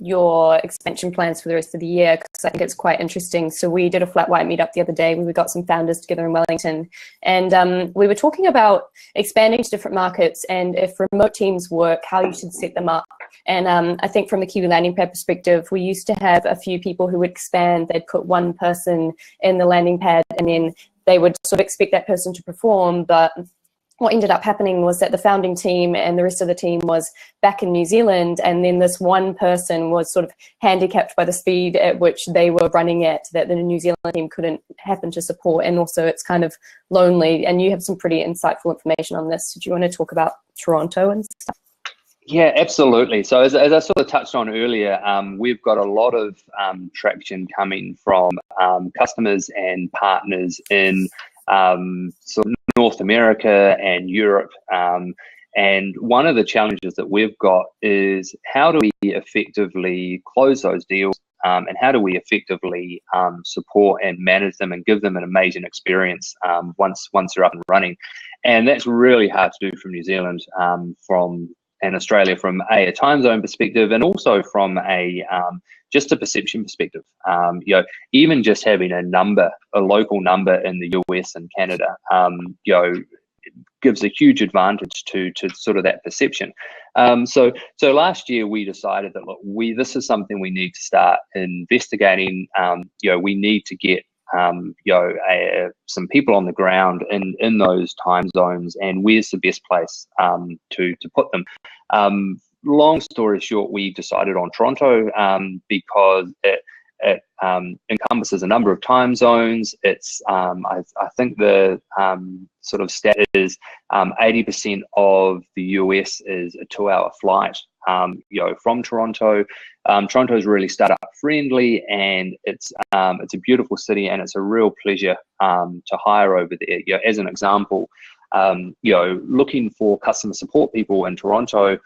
Speaker 1: your expansion plans for the rest of the year, because I think it's quite interesting. So we did a flat white meetup the other day where we got some founders together in Wellington, and we were talking about expanding to different markets, and if remote teams work, how you should set them up. And I think from the Kiwi Landing Pad perspective, we used to have a few people who would expand. They'd put one person in the landing pad, and then they would sort of expect that person to perform. But what ended up happening was that the founding team and the rest of the team was back in New Zealand, and then this one person was sort of handicapped by the speed at which they were running at, that the New Zealand team couldn't happen to support. And also it's kind of lonely, and you have some pretty insightful information on this. Do you want to talk about Toronto and stuff?
Speaker 2: Yeah, absolutely. So as I sort of touched on earlier, we've got a lot of traction coming from customers and partners in sort of North America and Europe. And one of the challenges that we've got is, how do we effectively close those deals, and how do we effectively support and manage them and give them an amazing experience once they're up and running. And that's really hard to do from New Zealand, and Australia, from a time zone perspective, and also from just a perception perspective. Even just having a local number in the US and Canada, gives a huge advantage to sort of that perception. So last year we decided that, look, this is something we need to start investigating. We need to get some people on the ground in those time zones, and where's the best place to put them. Long story short, we decided on Toronto because it encompasses a number of time zones. It's I think the sort of stat is 80% of the US is a 2-hour flight from Toronto. Toronto is really startup friendly, and it's a beautiful city, and it's a real pleasure to hire over there. As an example, looking for customer support people in Toronto,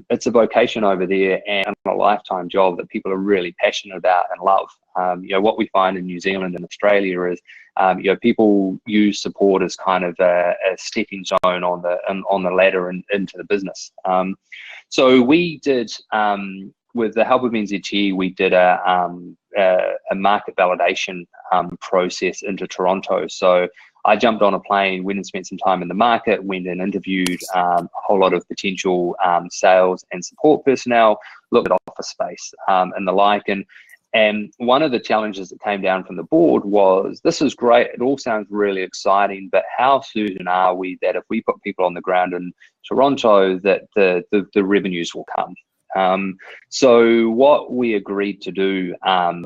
Speaker 2: it's a vocation over there and a lifetime job that people are really passionate about and love. What we find in New Zealand and Australia is, people use support as kind of a stepping stone on the ladder and into the business. So we did with the help of NZTE, we did a market validation process into Toronto. So I jumped on a plane, went and spent some time in the market, went and interviewed a whole lot of potential sales and support personnel, looked at office space and the like. And one of the challenges that came down from the board was, this is great, it all sounds really exciting, but how certain are we that if we put people on the ground in Toronto that the revenues will come? So what we agreed to do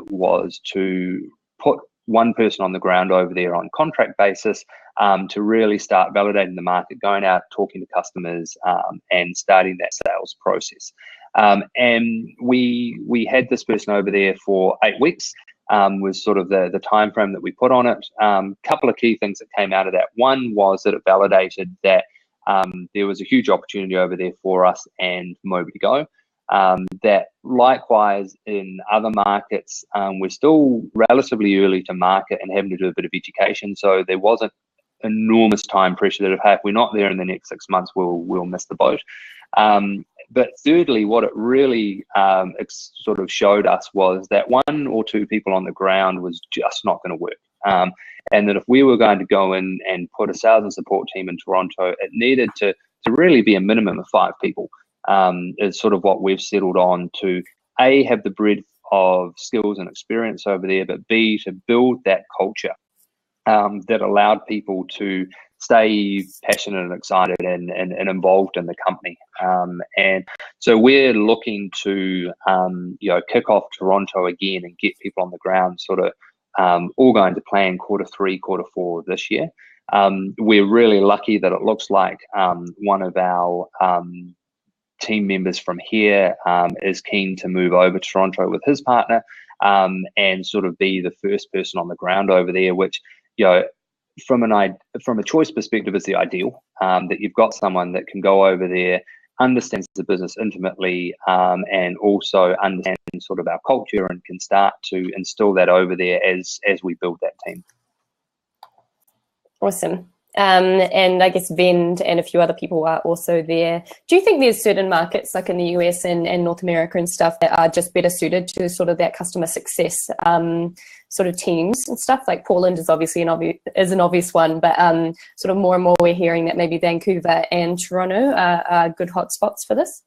Speaker 2: was to put one person on the ground over there on contract basis to really start validating the market, going out, talking to customers, and starting that sales process. And we had this person over there for 8 weeks, was sort of the time frame that we put on it. Couple of key things that came out of that. One was that it validated that there was a huge opportunity over there for us and Mobi2Go. That likewise in other markets, we're still relatively early to market and having to do a bit of education. So there wasn't enormous time pressure that if we're not there in the next 6 months, we'll miss the boat. But thirdly, what it really sort of showed us was that 1 or 2 people on the ground was just not going to work. And that if we were going to go in and put a sales and support team in Toronto, it needed to really be a minimum of 5 people. Is sort of what we've settled on, to A, have the breadth of skills and experience over there, but B, to build that culture that allowed people to stay passionate and excited and involved in the company. And so we're looking to kick off Toronto again and get people on the ground, sort of all going to plan Q3, Q4 this year. We're really lucky that it looks like one of our team members from here is keen to move over to Toronto with his partner and sort of be the first person on the ground over there, which, from a choice perspective is the ideal, that you've got someone that can go over there, understands the business intimately, and also understands sort of our culture and can start to instill that over there as we build that team.
Speaker 1: Awesome. And I guess Vend and a few other people are also there. Do you think there's certain markets like in the US and North America and stuff that are just better suited to sort of that customer success sort of teams and stuff? Like Portland is obviously an obvious one, but sort of more and more we're hearing that maybe Vancouver and Toronto are good hotspots for this.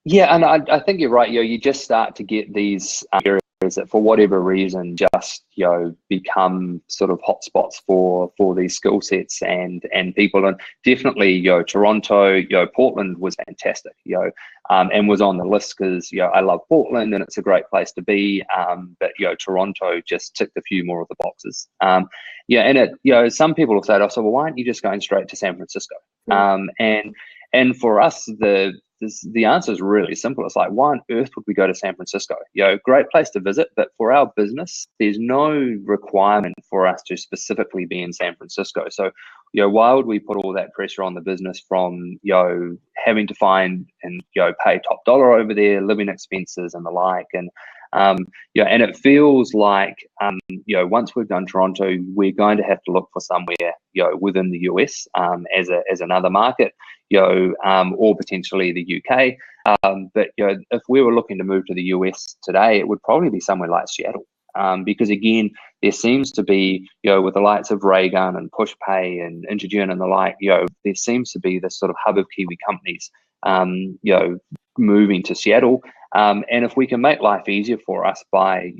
Speaker 2: Yeah, and I think you're right. You just start to get these areas that for whatever reason just become sort of hotspots for these skill sets and people. And definitely Toronto, Portland was fantastic, and was on the list because I love Portland and it's a great place to be, but Toronto just ticked a few more of the boxes. And it some people have said, so well, why aren't you just going straight to San Francisco? And for us, the answer is really simple. It's like, why on earth would we go to San Francisco? Great place to visit, but for our business, there's no requirement for us to specifically be in San Francisco. So, why would we put all that pressure on the business from, having to find and, pay top dollar over there, living expenses and the like. And it feels like, once we've done Toronto, we're going to have to look for somewhere, within the US as another market, or potentially the UK. But if we were looking to move to the US today, it would probably be somewhere like Seattle. Because again, there seems to be, with the likes of Raygun and PushPay and Intergen and the like, there seems to be this sort of hub of Kiwi companies, moving to Seattle. And if we can make life easier for us by,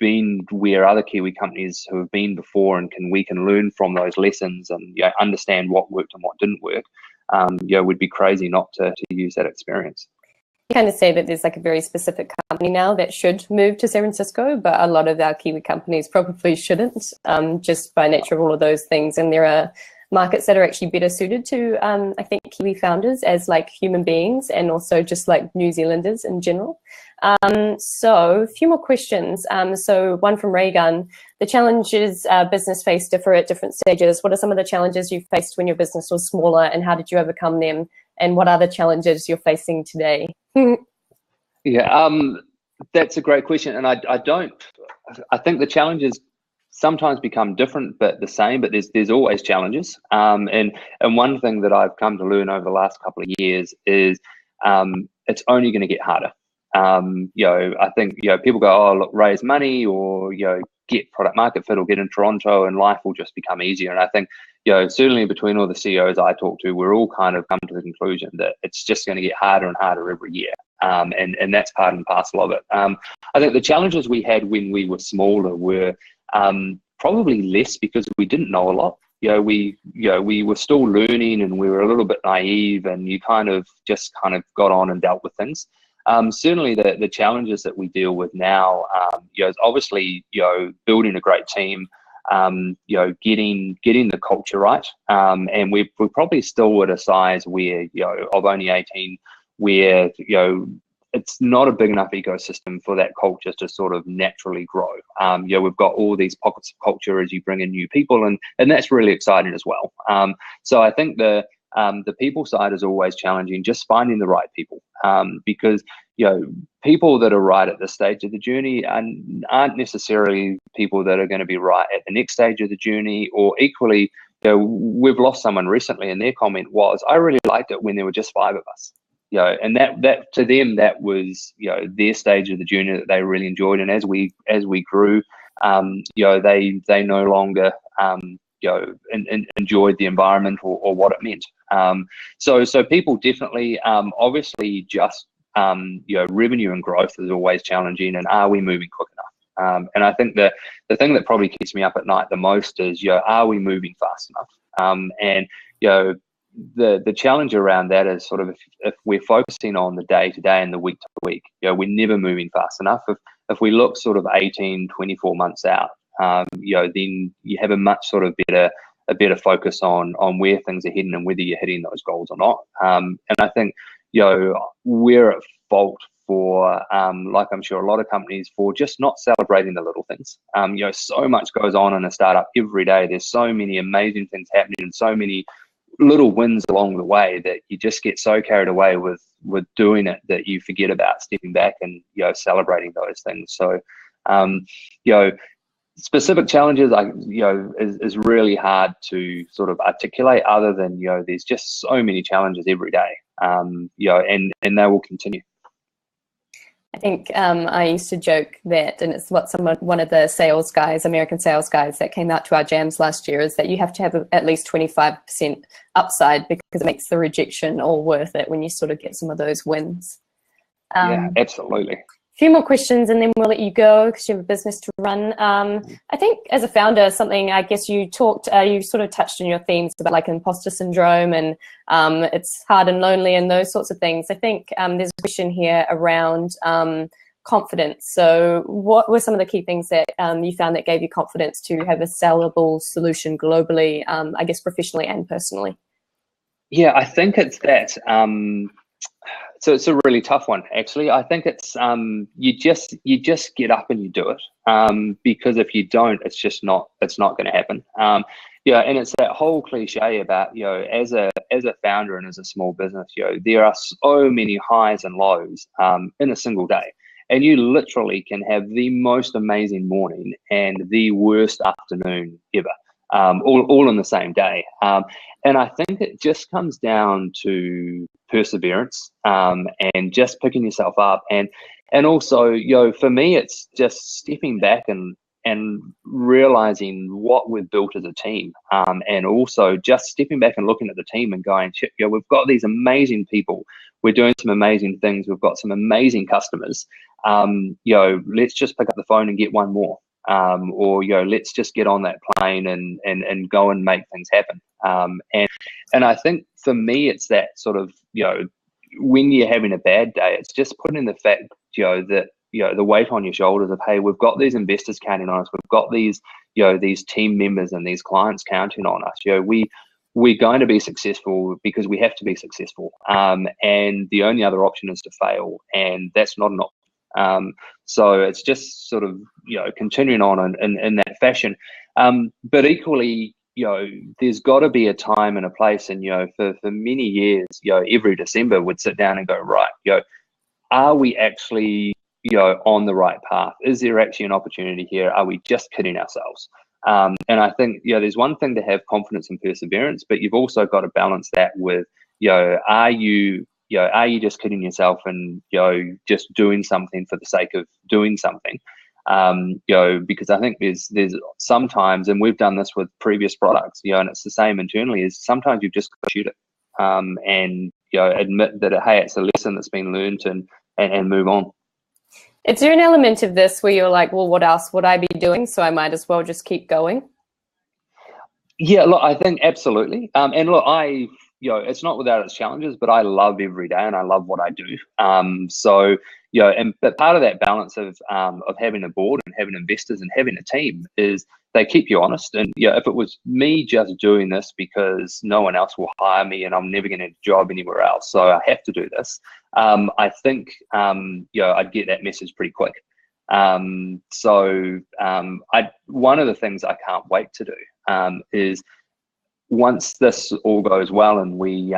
Speaker 2: being where other Kiwi companies who have been before and we can learn from those lessons and understand what worked and what didn't work, we'd be crazy not to use that experience.
Speaker 1: You kind of say that there's like a very specific company now that should move to San Francisco, but a lot of our Kiwi companies probably shouldn't, just by nature of all of those things. And there are markets that are actually better suited to, I think, Kiwi founders as like human beings and also just like New Zealanders in general. So a few more questions. So one from Raygun, the challenges business face differ at different stages. What are some of the challenges you faced when your business was smaller and how did you overcome them? And what are the challenges you're facing today?
Speaker 2: Yeah, that's a great question. And I think the challenges sometimes become different but the same, but there's always challenges. And one thing that I've come to learn over the last couple of years is it's only going to get harder. I think, people go, oh, look, raise money or, get product market fit or get in Toronto and life will just become easier. And I think, certainly between all the CEOs I talk to, we're all kind of come to the conclusion that it's just going to get harder and harder every year. And that's part and parcel of it. I think the challenges we had when we were smaller were probably less because we didn't know a lot. We were still learning and we were a little bit naive, and you kind of got on and dealt with things. Certainly the challenges that we deal with now, is obviously, building a great team, getting the culture right. And we're probably still at a size where, of only 18, where, it's not a big enough ecosystem for that culture to sort of naturally grow. We've got all these pockets of culture as you bring in new people, and that's really exciting as well. So I think the people side is always challenging, just finding the right people, because people that are right at this stage of the journey aren't necessarily people that are going to be right at the next stage of the journey. Or equally, we've lost someone recently, and their comment was, "I really liked it when there were just 5 of us." And that to them, that was their stage of the journey that they really enjoyed. And as we grew, they no longer enjoyed the environment or what it meant. So people definitely, obviously, just revenue and growth is always challenging, and are we moving quick enough? And I think the thing that probably keeps me up at night the most is, are we moving fast enough? And the challenge around that is sort of if we're focusing on the day to day and the week to week, we're never moving fast enough. If we look sort of 18, 24 months out, then you have a much sort of better focus on where things are heading and whether you're hitting those goals or not. And I think, we're at fault for, like I'm sure a lot of companies, for just not celebrating the little things. So much goes on in a startup every day. There's so many amazing things happening and so many little wins along the way that you just get so carried away with doing it that you forget about stepping back and celebrating those things. So specific challenges is really hard to sort of articulate, other than there's just so many challenges every day, and they will continue.
Speaker 1: I think I used to joke that, and it's what one of the sales guys, American sales guys that came out to our jams last year, is that you have to have at least 25% upside, because it makes the rejection all worth it when you sort of get some of those wins.
Speaker 2: Yeah, absolutely.
Speaker 1: A few more questions and then we'll let you go because you have a business to run. I think as a founder, something I guess you sort of touched on your themes about like imposter syndrome and it's hard and lonely and those sorts of things. I think there's a question here around confidence. So what were some of the key things that you found that gave you confidence to have a sellable solution globally, I guess professionally and personally?
Speaker 2: Yeah, I think it's that. So it's a really tough one, actually. I think it's you just get up and you do it, because if you don't, it's not going to happen. Yeah, and it's that whole cliche about as a founder and as a small business, there are so many highs and lows in a single day, and you literally can have the most amazing morning and the worst afternoon ever. All in the same day. And I think it just comes down to perseverance and just picking yourself up. And also, for me, it's just stepping back and realizing what we've built as a team. And also just stepping back and looking at the team and going, shit, we've got these amazing people. We're doing some amazing things. We've got some amazing customers. Let's just pick up the phone and get one more. Or let's just get on that plane and go and make things happen. And I think for me, it's that sort of when you're having a bad day, it's just putting in the fact that the weight on your shoulders of, hey, we've got these investors counting on us, we've got these these team members and these clients counting on us. We're going to be successful because we have to be successful. And the only other option is to fail, and that's not an option. So it's just sort of continuing on in that fashion, but equally there's got to be a time and a place. And for many years every December would sit down and go, right, are we actually on the right path? Is there actually an opportunity here? Are we just kidding ourselves? And I think there's one thing to have confidence and perseverance, but you've also got to balance that with are you are you just kidding yourself and, just doing something for the sake of doing something? Because I think there's sometimes, and we've done this with previous products, and it's the same internally, is sometimes you've just got to shoot it, and, admit that, hey, it's a lesson that's been learned, and move on.
Speaker 1: Is there an element of this where you're like, well, what else would I be doing? So I might as well just keep going?
Speaker 2: Yeah, look, I think absolutely. And look, it's not without its challenges, but I love every day and I love what I do. But part of that balance of having a board and having investors and having a team is they keep you honest. And if it was me just doing this because no one else will hire me and I'm never going to get a job anywhere else, so I have to do this, I think I'd get that message pretty quick. One of the things I can't wait to do is, once this all goes well and we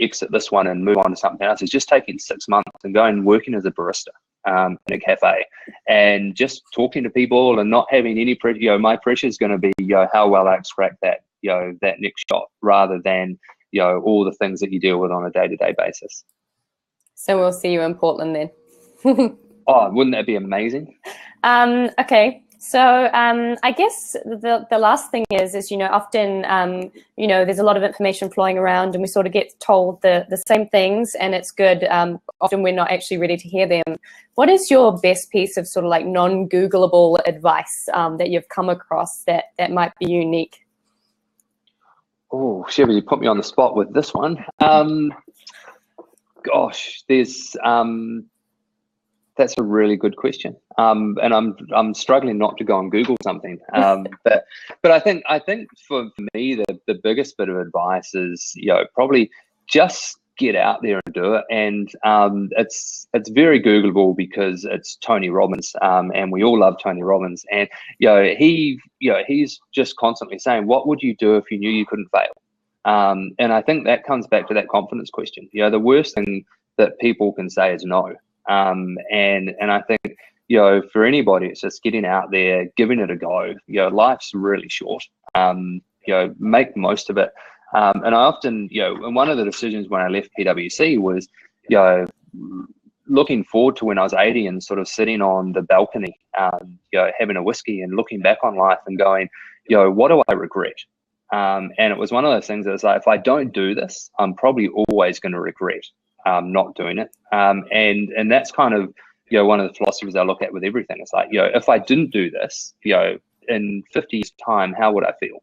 Speaker 2: exit this one and move on to something else, is just taking 6 months and going working as a barista in a cafe and just talking to people and not having any pressure. My pressure is going to be how well I extract that that next shot, rather than all the things that you deal with on a day-to-day basis.
Speaker 1: So we'll see you in Portland then.
Speaker 2: Oh, wouldn't that be amazing?
Speaker 1: Okay. So I guess the last thing is often, there's a lot of information flowing around and we sort of get told the same things, and it's good. Often we're not actually ready to hear them. What is your best piece of sort of like non-Googleable advice that you've come across that might be unique?
Speaker 2: Oh, Shiva, you put me on the spot with this one. Gosh, that's a really good question, and I'm struggling not to go and Google something. But I think for me the biggest bit of advice is probably just get out there and do it. And it's very Googleable because it's Tony Robbins, and we all love Tony Robbins. And he's just constantly saying, what would you do if you knew you couldn't fail? And I think that comes back to that confidence question. The worst thing that people can say is no. And I think, for anybody, it's just getting out there, giving it a go. Life's really short. Make most of it. And I often, and one of the decisions when I left PwC was, looking forward to when I was 80 and sort of sitting on the balcony, having a whiskey and looking back on life and going, what do I regret? And it was one of those things that was like, if I don't do this, I'm probably always going to regret not doing it. And that's kind of, one of the philosophies I look at with everything. It's like, if I didn't do this, in 50 years time, how would I feel?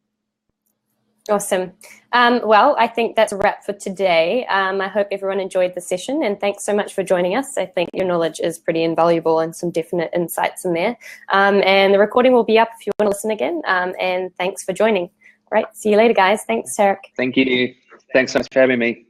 Speaker 1: Awesome. Well, I think that's a wrap for today. I hope everyone enjoyed the session, and thanks so much for joining us. I think your knowledge is pretty invaluable and some definite insights in there. And the recording will be up if you want to listen again. And thanks for joining. Right. See you later, guys. Thanks, Tarik.
Speaker 2: Thank you. Thanks so much for having me.